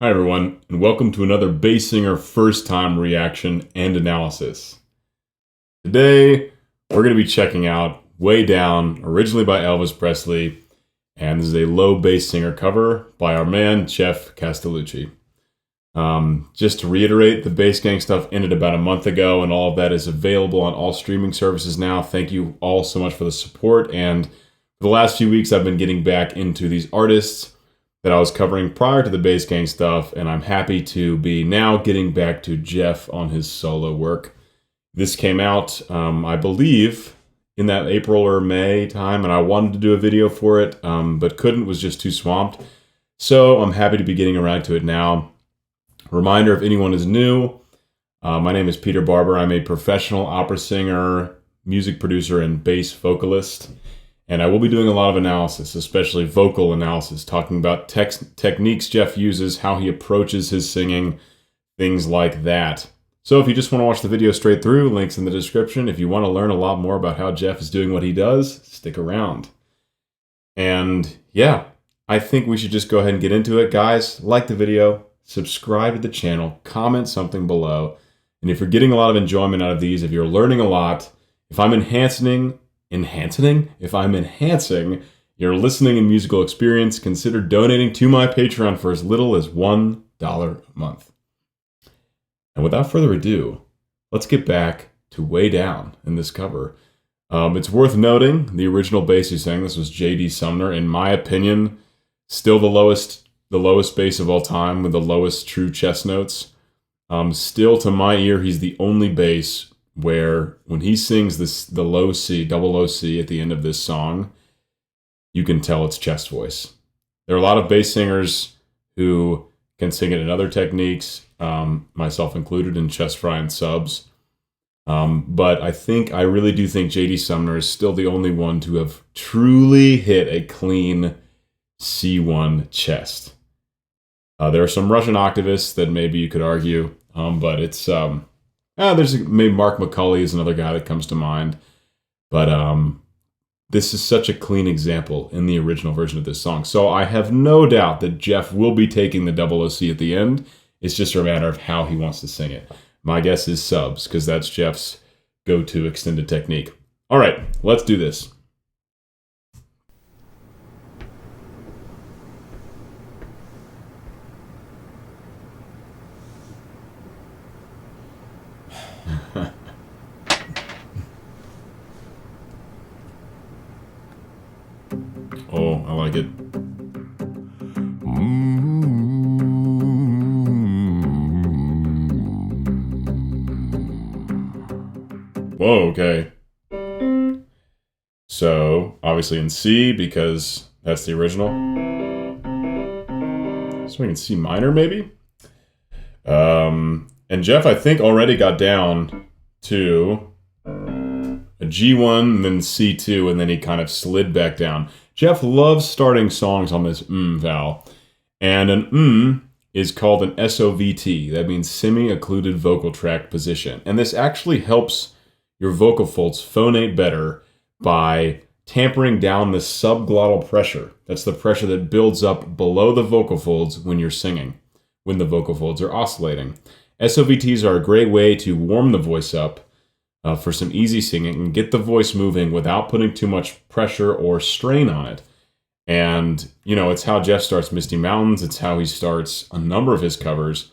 Hi everyone, and welcome to another bass singer first time reaction and analysis. Today, we're going to be checking out Way Down, originally by Elvis Presley, and this is a low bass singer cover by our man, Geoff Castellucci. Just to reiterate, the Bass Gang stuff ended about a month ago, and all of that is available on all streaming services now. Thank you all so much for the support, and for the last few weeks, I've been getting back into these artists that I was covering prior to the Bass Gang stuff, and I'm happy to be now getting back to Geoff on his solo work. This came out, I believe, in that April or May time, and I wanted to do a video for it, but couldn't, was just too swamped. So I'm happy to be getting around to it now. Reminder, if anyone is new, my name is Peter Barber. I'm a professional opera singer, music producer, and bass vocalist. And I will be doing a lot of analysis, especially vocal analysis, talking about techniques Geoff uses, how he approaches his singing, things like that. So if you just want to watch the video straight through, links in the description. If you want to learn a lot more about how Geoff is doing what he does, stick around. And yeah, I think we should just go ahead and get into it. Guys, like the video, subscribe to the channel, comment something below. And if you're getting a lot of enjoyment out of these, if you're learning a lot, if I'm enhancing your listening and musical experience, consider donating to my Patreon for as little as $1 a month. And without further ado, let's get back to Way Down in this cover. It's worth noting, the original bass he sang, this was J.D. Sumner, in my opinion, still the lowest bass of all time with the lowest true chest notes. Still, to my ear, he's the only bass where when he sings the low C, double low C at the end of this song, you can tell it's chest voice. There are a lot of bass singers who can sing it in other techniques, myself included, in chest fry and subs. But I really do think J.D. Sumner is still the only one to have truly hit a clean C1 chest. There are some Russian octavists that maybe you could argue, but it's... maybe Mark McCulley is another guy that comes to mind. But this is such a clean example in the original version of this song. So I have no doubt that Geoff will be taking the double OC at the end. It's just a matter of how he wants to sing it. My guess is subs, because that's Geoff's go-to extended technique. All right, let's do this. Oh, I like it. Whoa, okay. So, obviously in C, because that's the original. So we can C minor, maybe? And Geoff, I think, already got down to a G1, and then C2, and then he kind of slid back down. Geoff loves starting songs on this vowel, and an is called an SOVT. That means semi-occluded vocal tract position, and this actually helps your vocal folds phonate better by tampering down the subglottal pressure. That's the pressure that builds up below the vocal folds when you're singing, when the vocal folds are oscillating. SOVTs are a great way to warm the voice up for some easy singing and get the voice moving without putting too much pressure or strain on it. And, you know, it's how Geoff starts Misty Mountains. It's how he starts a number of his covers.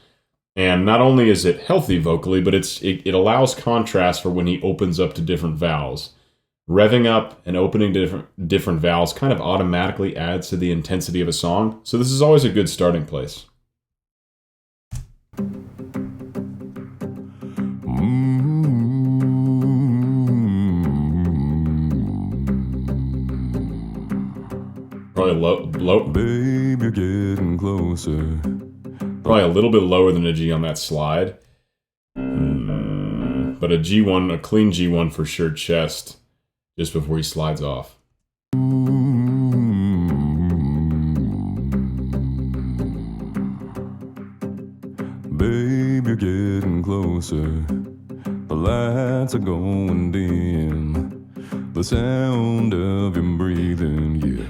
And not only is it healthy vocally, but it allows contrast for when he opens up to different vowels. Revving up and opening to different vowels kind of automatically adds to the intensity of a song. So this is always a good starting place. Probably low. Babe, you're getting closer. Probably a little bit lower than a G on that slide. But a G1, a clean G1 for sure chest, just before he slides off. Babe, you're getting closer. The lights are going dim. The sound of your breathing, yeah,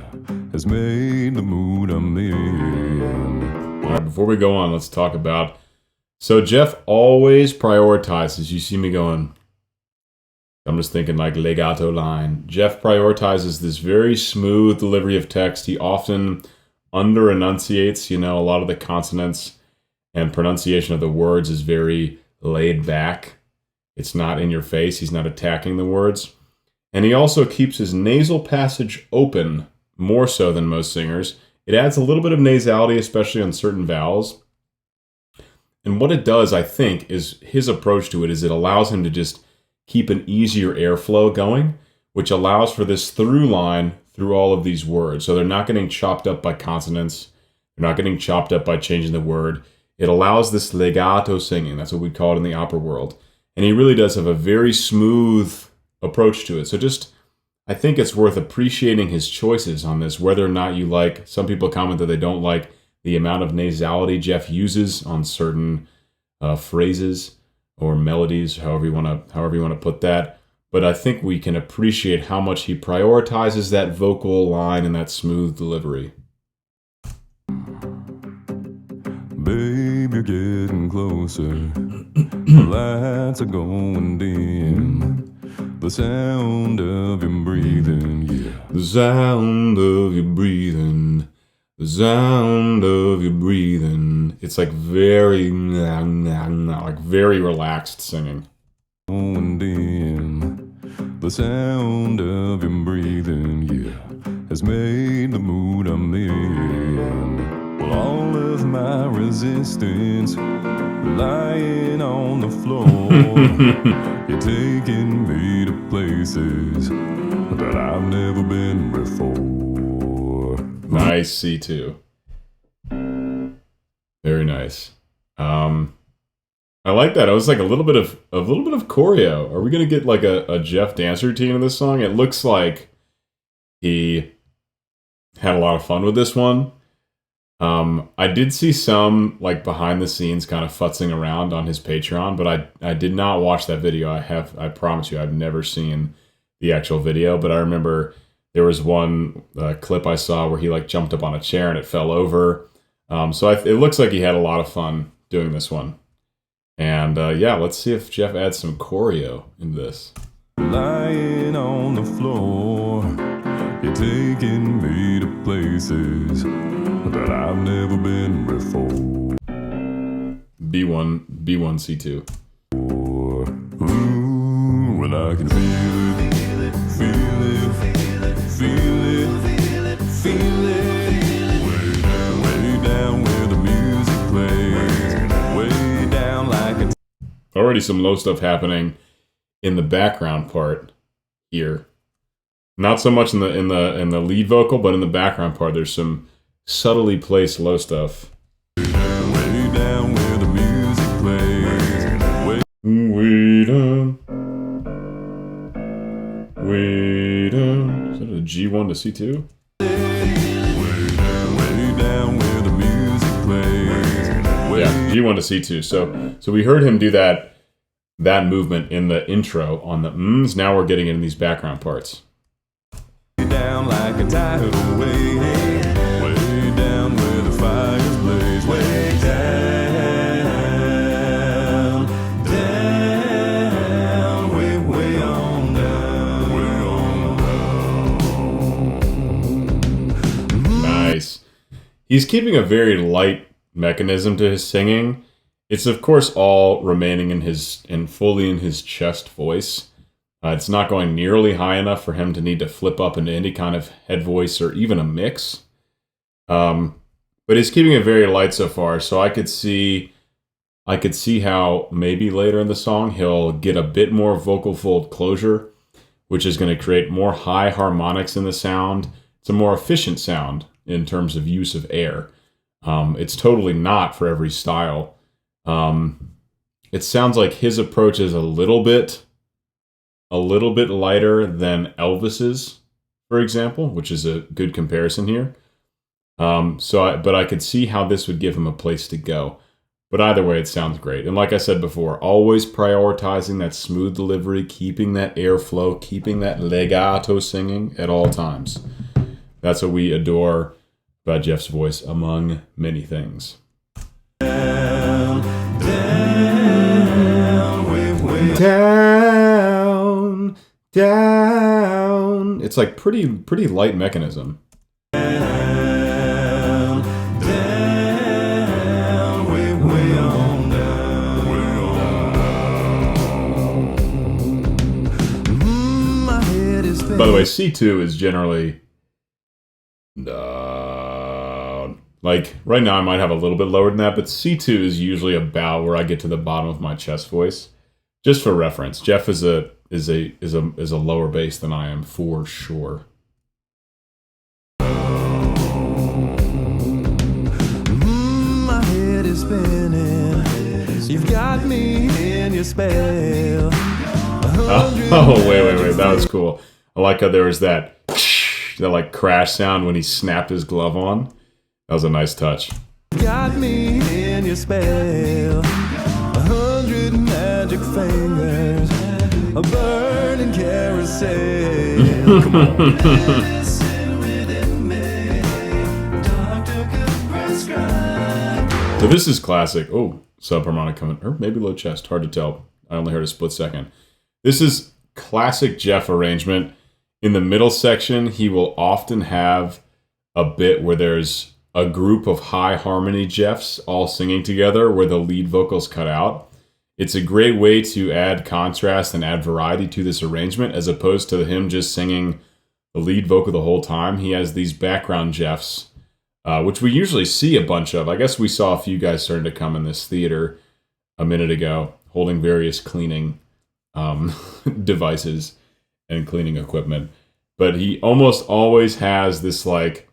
has made the mood I'm in All right, before we go on, let's talk about... So Geoff always prioritizes, you see me going, I'm just thinking like legato line. Geoff prioritizes this very smooth delivery of text. He often under-enunciates, a lot of the consonants and pronunciation of the words is very laid back. It's not in your face. He's not attacking the words. And he also keeps his nasal passage open more so than most singers. It adds a little bit of nasality, especially on certain vowels. And what it does, I think, is his approach to it is it allows him to just keep an easier airflow going, which allows for this through line through all of these words. So they're not getting chopped up by consonants. They're not getting chopped up by changing the word. It allows this legato singing. That's what we call it in the opera world. And he really does have a very smooth approach to it. So I think it's worth appreciating his choices on this, whether or not you like. Some people comment that they don't like the amount of nasality Geoff uses on certain phrases or melodies, however you want to put that. But I think we can appreciate how much he prioritizes that vocal line and that smooth delivery. Babe, you're getting closer. The lights are going dim. The sound of your breathing, yeah. The sound of your breathing. The sound of your breathing. It's like very relaxed singing. Going dim. The sound of your breathing, yeah, has made the mood I'm in. Well, all of my resistance lying on the floor. You're taking me to places that I've never been before. Nice C2. Very nice. I like that. It was like a little bit of choreo. Are we gonna get like a Geoff dance routine in this song? It looks like he had a lot of fun with this one. I did see some like behind the scenes kind of futzing around on his Patreon, but I did not watch that video. I promise you, I've never seen the actual video, but I remember there was one clip I saw where he like jumped up on a chair and it fell over. So it looks like he had a lot of fun doing this one. And yeah, let's see if Geoff adds some choreo into this. Lying on the floor, you're taking me to places that I've never been before. B1, C2. Ooh, when I can feel it, feel it, feel it, feel it. Way down where the music plays, way down like a... Already some low stuff happening in the background part here. Not so much in the lead vocal, but in the background part, there's some subtly placed low stuff. Way down where the music plays. Way down. Way down. Is that a G1 to C2? Way down where the music plays. Yeah, G1 to C2. So we heard him do that movement in the intro on the mms. Now we're getting in these background parts. Down like a tidal wave, way down where the fires blaze, way down, down, way on down. Nice. He's keeping a very light mechanism to his singing. It's of course all remaining fully in his chest voice. It's not going nearly high enough for him to need to flip up into any kind of head voice or even a mix. But he's keeping it very light so far, so I could see how maybe later in the song he'll get a bit more vocal fold closure, which is going to create more high harmonics in the sound. It's a more efficient sound in terms of use of air. It's totally not for every style. It sounds like his approach is a little bit lighter than Elvis's, for example, which is a good comparison here. But I could see how this would give him a place to go. But either way, it sounds great. And like I said before, always prioritizing that smooth delivery, keeping that airflow, keeping that legato singing at all times. That's what we adore about Geoff's voice, among many things. Down, down. It's like pretty light mechanism. Down, down, way on down, way on. My head is By the way, C2 is generally down. Like right now I might have a little bit lower than that, but C2 is usually about where I get to the bottom of my chest voice. Just for reference, Geoff is a lower bass than I am for sure. My head is spinning. You've got me in your spell. Oh, wait. That was cool. I like how there was that like crash sound when he snapped his glove on. That was a nice touch. Got me in your spell. 100 magic fingers. A burning carousel. Come on. So this is classic. Oh, subharmonic coming, or maybe low chest. Hard to tell. I only heard a split second. This is classic Geoff arrangement. In the middle section, he will often have a bit where there's a group of high harmony Geoffs all singing together where the lead vocals cut out. It's a great way to add contrast and add variety to this arrangement as opposed to him just singing the lead vocal the whole time. He has these background Geoffs, which we usually see a bunch of. I guess we saw a few guys starting to come in this theater a minute ago, holding various cleaning devices and cleaning equipment. But he almost always has this like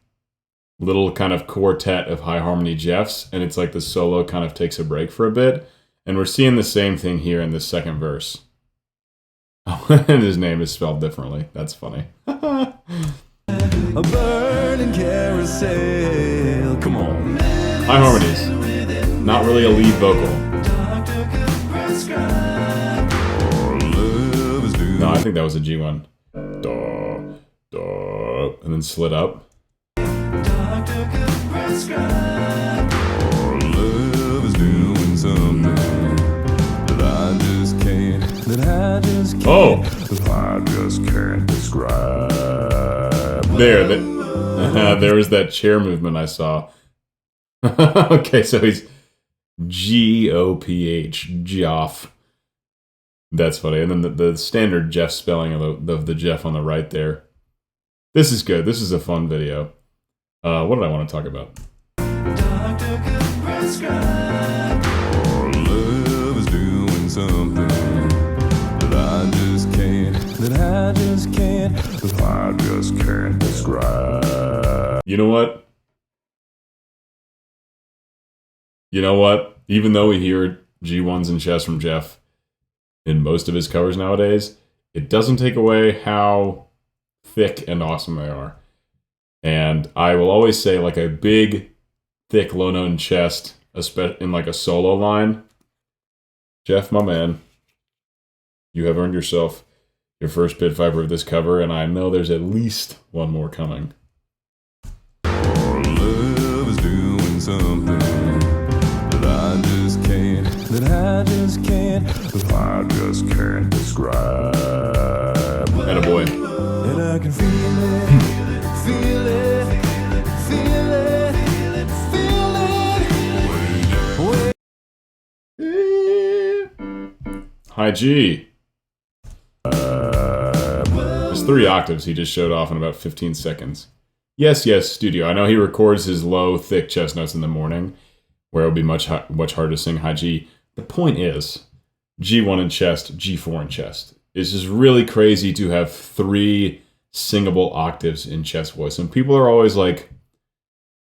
little kind of quartet of high harmony Geoffs, and it's like the solo kind of takes a break for a bit. And we're seeing the same thing here in this second verse. Oh, and his name is spelled differently. That's funny. A burning carousel. Come on. High harmonies. Not really a lead vocal. No, I think that was a G1. Da, da, and then slid up. Love is doing something that I just can't describe. There was that chair movement I saw. Okay, so he's G-O-P-H, Geoff. That's funny. And then the standard Geoff spelling of the Geoff on the right there. This is good. This is a fun video. What did I want to talk about? Love is doing something that I just can't describe. You know what? Even though we hear G1s and chess from Geoff in most of his covers nowadays, it doesn't take away how thick and awesome they are. And I will always say, like, a big, thick, low-note chest, in like a solo line. Geoff, my man, you have earned yourself your first pit viper of this cover, and I know there's at least one more coming. Love is doing something that I just can't describe. Attaboy. And I can feel it. High G. There's 3 octaves he just showed off in about 15 seconds. Yes, studio. I know he records his low, thick chest notes in the morning, where it'll be much harder to sing high G. The point is, G1 in chest, G4 in chest. It's just really crazy to have 3 singable octaves in chest voice. And people are always like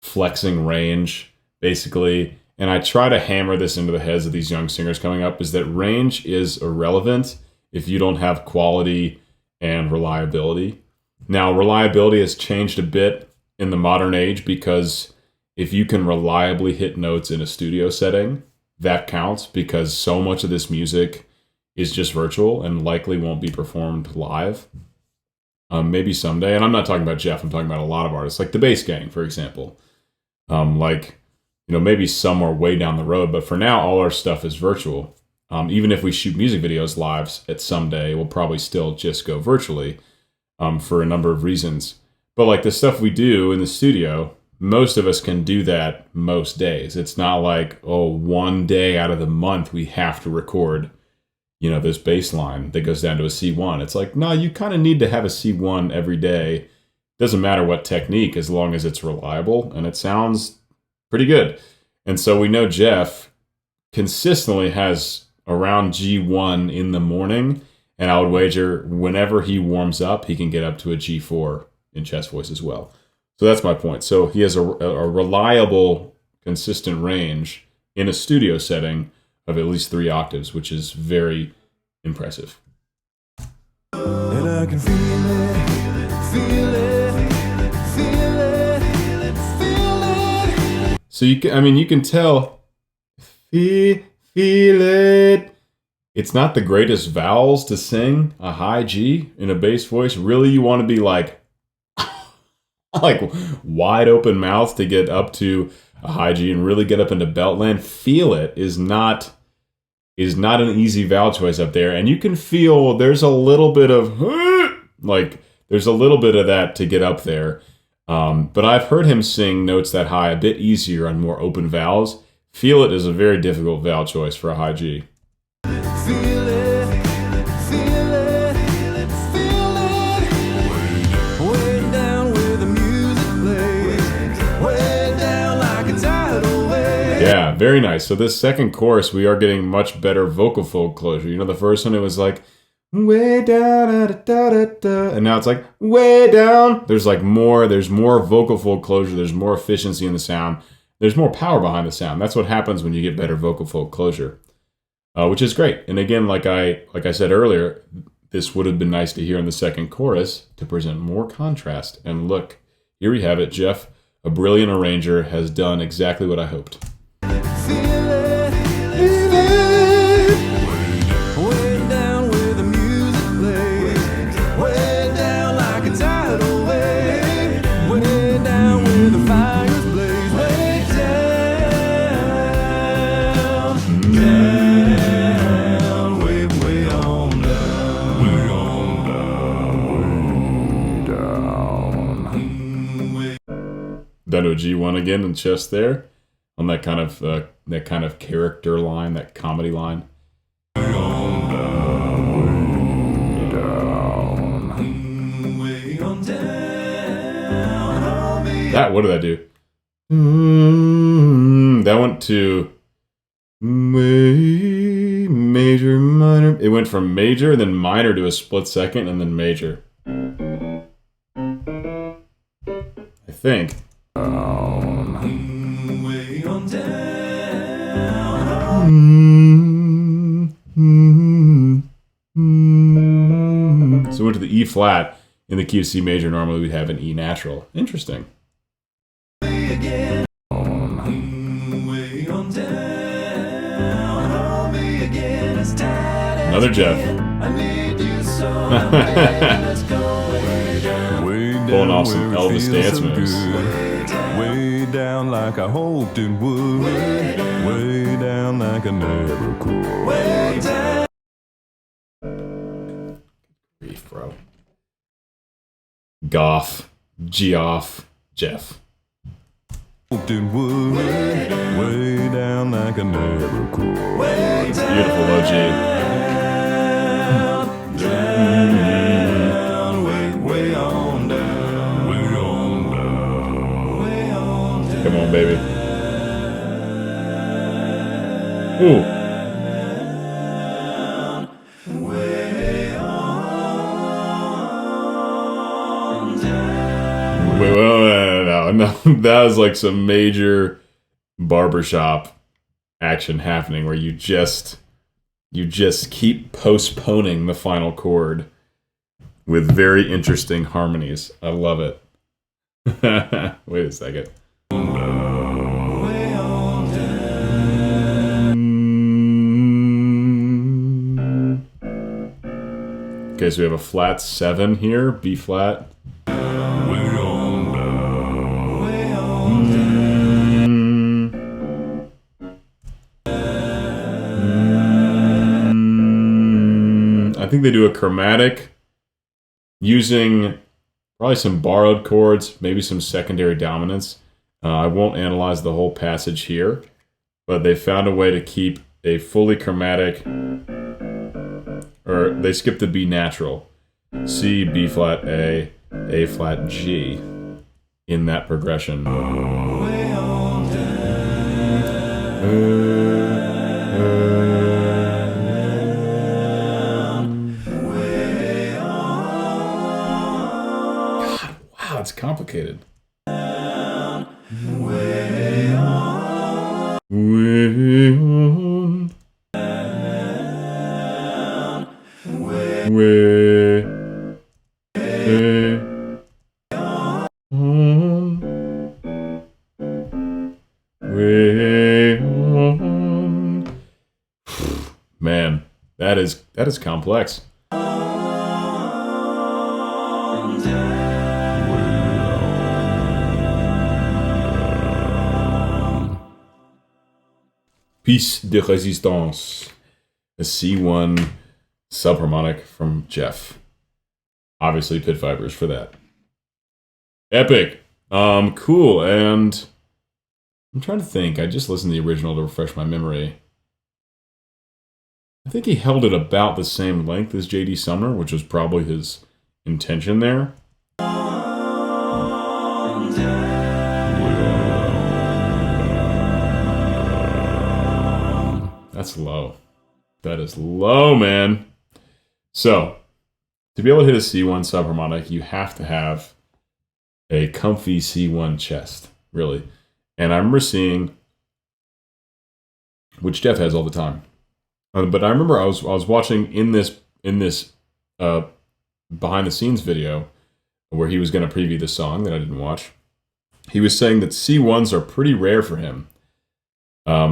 flexing range, basically. And I try to hammer this into the heads of these young singers coming up, is that range is irrelevant if you don't have quality and reliability. Now, reliability has changed a bit in the modern age because if you can reliably hit notes in a studio setting, that counts, because so much of this music is just virtual and likely won't be performed live. Maybe someday. And I'm not talking about Geoff, I'm talking about a lot of artists, like the Bass Gang, for example. Maybe somewhere way down the road, but for now, all our stuff is virtual. Even if we shoot music videos live at some day, we'll probably still just go virtually for a number of reasons. But like the stuff we do in the studio, most of us can do that most days. It's not like, oh, one day out of the month we have to record, you know, this bass line that goes down to a C1. It's like, no, you kind of need to have a C1 every day. Doesn't matter what technique, as long as it's reliable and it sounds pretty good. And so we know Geoff consistently has around G1 in the morning, and I would wager whenever he warms up, he can get up to a G4 in chest voice as well. So that's my point. So he has a reliable, consistent range in a studio setting of at least 3 octaves, which is very impressive. And I can feel it, feel it, feel it, feel it. So you can tell, feel it. It's not the greatest vowels to sing a high G in a bass voice. Really, you want to be like wide open mouth to get up to a high G and really get up into belt land. Feel it is not an easy vowel choice up there, and you can feel there's a little bit of there's a little bit of that to get up there. But I've heard him sing notes that high a bit easier on more open vowels. Feel it is a very difficult vowel choice for a high G. Feel it, feel it, feel it. Way down where the music plays, way down like a tidal wave. Yeah, very nice. So this second chorus, we are getting much better vocal fold closure. You know, the first one, it was like, way down, da, da, da, da, and now it's like, way down. There's more vocal fold closure. There's more efficiency in the sound. There's more power behind the sound. That's what happens when you get better vocal fold closure, which is great. And again, like I said earlier, this would have been nice to hear in the second chorus to present more contrast. And look, here we have it. Geoff, a brilliant arranger, has done exactly what I hoped. Way down where the music plays, way down like a tidal wave, way down where the fires blaze, way down, way on down, way on down, way down. Down to a G1 again in chest there, on that kind of character line, that comedy line. What did that do? That went to major, minor. It went from major, then minor to a split second, and then major. I think. So it went to the E flat. In the key of C major, normally we have an E natural. Interesting. Another Geoff. Pulling off some Elvis dance moves. Way down like I hoped it would. Way down like I never could. Way down. Grief, bro. Geoff. Hoped it would. Way down like I never could. Beautiful low G. Way on down. Way on down. Way on down. Come on, baby. Ooh. Wait, no. That was like some major barbershop action happening where you just keep postponing the final chord with very interesting harmonies. I love it. Wait a second. Okay, so we have a flat 7 here, B flat. think they do a chromatic using probably some borrowed chords, maybe some secondary dominants. I won't analyze the whole passage here, but they found a way to keep a fully chromatic, or they skipped the B natural. C, B flat, A flat, G in that progression. It's complicated. Way on. Man, that is complex. Piece de Résistance, a C1 subharmonic from Geoff. Obviously, pit fibers for that. Epic. Cool. And I'm trying to think. I just listened to the original to refresh my memory. I think he held it about the same length as J.D. Sumner, which was probably his intention there. That's low. That is low, man. So, to be able to hit a C1 subharmonic, you have to have a comfy C1 chest, really. And I remember seeing, which Geoff has all the time. But I remember I was watching in this behind the scenes video where he was going to preview the song that I didn't watch. He was saying that C1s are pretty rare for him.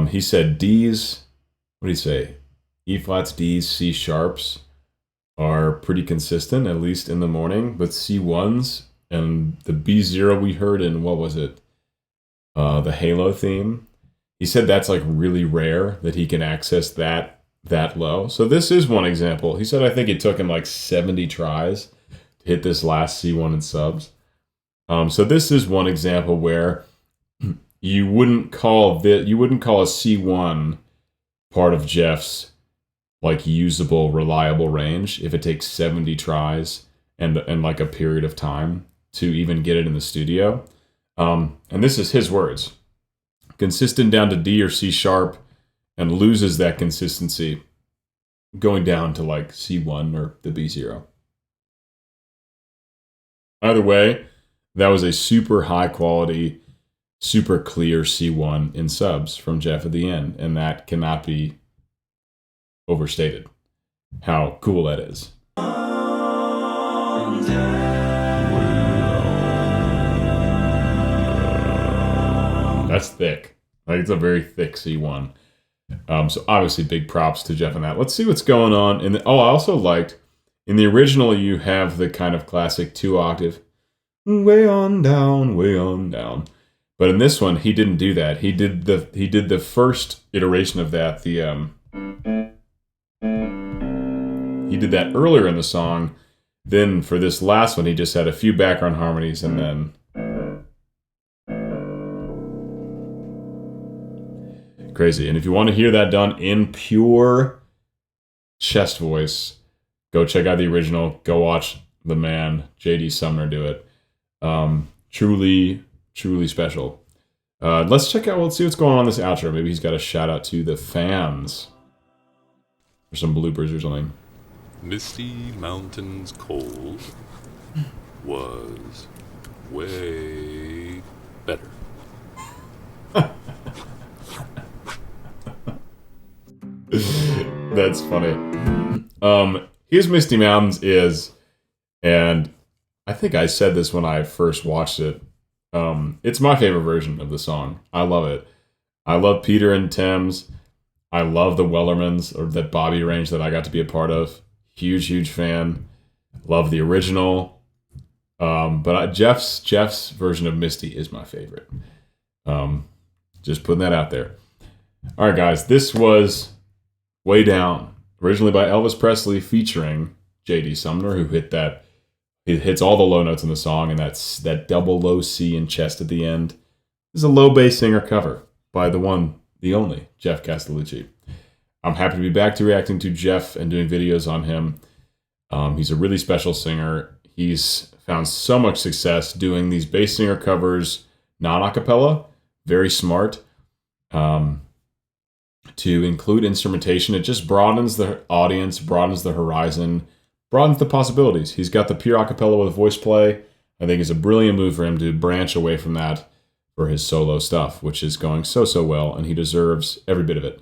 He said D's, what did he say? E flats, D's, C sharps are pretty consistent, at least in the morning. But C1s and the B0 we heard in, what was it? The Halo theme. He said that's like really rare that he can access that low. So this is one example. He said I think it took him like 70 tries to hit this last C1 in subs. So this is one example where you wouldn't call a C1 part of Geoff's like usable, reliable range if it takes 70 tries and like a period of time to even get it in the studio. And this is his words. Consistent down to D or C sharp and loses that consistency going down to like C1 or the B0. Either way, that was a super high quality, super clear C1 in subs from Geoff at the end, and that cannot be overstated how cool that is. That's thick. Like, it's a very thick C1. So obviously big props to Geoff on that. Let's see what's going on. I also liked, in the original you have the kind of classic 2-octave, way on down, way on down. But in this one, he didn't do that. He did the first iteration of that. He did that earlier in the song. Then for this last one, he just had a few background harmonies and then crazy. And if you want to hear that done in pure chest voice, go check out the original. Go watch the man J.D. Sumner do it. Truly special. Let's see what's going on in this outro. Maybe he's got a shout out to the fans or some bloopers or something. Misty Mountains Cold was way better. That's funny. Here's Misty Mountains is, and I think I said this when I first watched it. It's my favorite version of the song. I love it. I love Peter and Thames. I love the Wellermans, or that Bobby range that I got to be a part of. Huge fan. Love the original. But Geoff's version of Misty is my favorite. Just putting that out there. All right, guys. This was Way Down, originally by Elvis Presley, featuring J.D. Sumner, who hits all the low notes in the song, and that's that double low C and chest at the end. This is a low bass singer cover by the one, the only, Geoff Castellucci. I'm happy to be back to reacting to Geoff and doing videos on him. He's a really special singer. He's found so much success doing these bass singer covers, non-acapella, very smart. To include instrumentation, it just broadens the audience, broadens the horizon, broadens the possibilities. He's got the pure acapella with voice play. I think it's a brilliant move for him to branch away from that for his solo stuff, which is going so well, and he deserves every bit of it.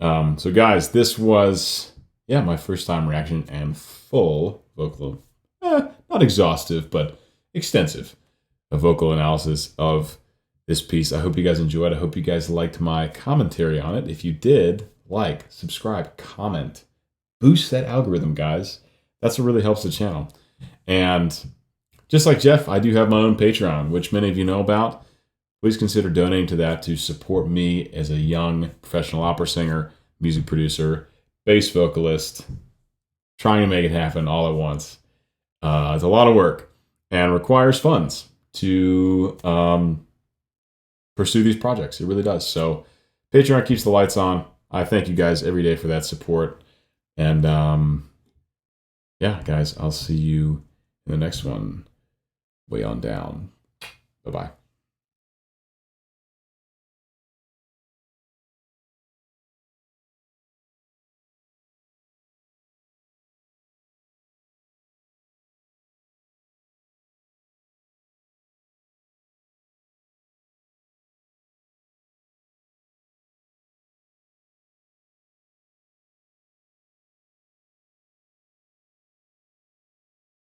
So guys, this was, my first time reaction and full vocal, not exhaustive, but extensive, a vocal analysis of this piece. I hope you guys enjoyed. I hope you guys liked my commentary on it. If you did, like, subscribe, comment, boost that algorithm, guys. That's what really helps the channel. And just like Geoff, I do have my own Patreon, which many of you know about. Please consider donating to that to support me as a young professional opera singer, music producer, bass vocalist, trying to make it happen all at once. It's a lot of work and requires funds to pursue these projects. It really does. So Patreon keeps the lights on. I thank you guys every day for that support. And guys, I'll see you in the next one. Way on down. Bye-bye.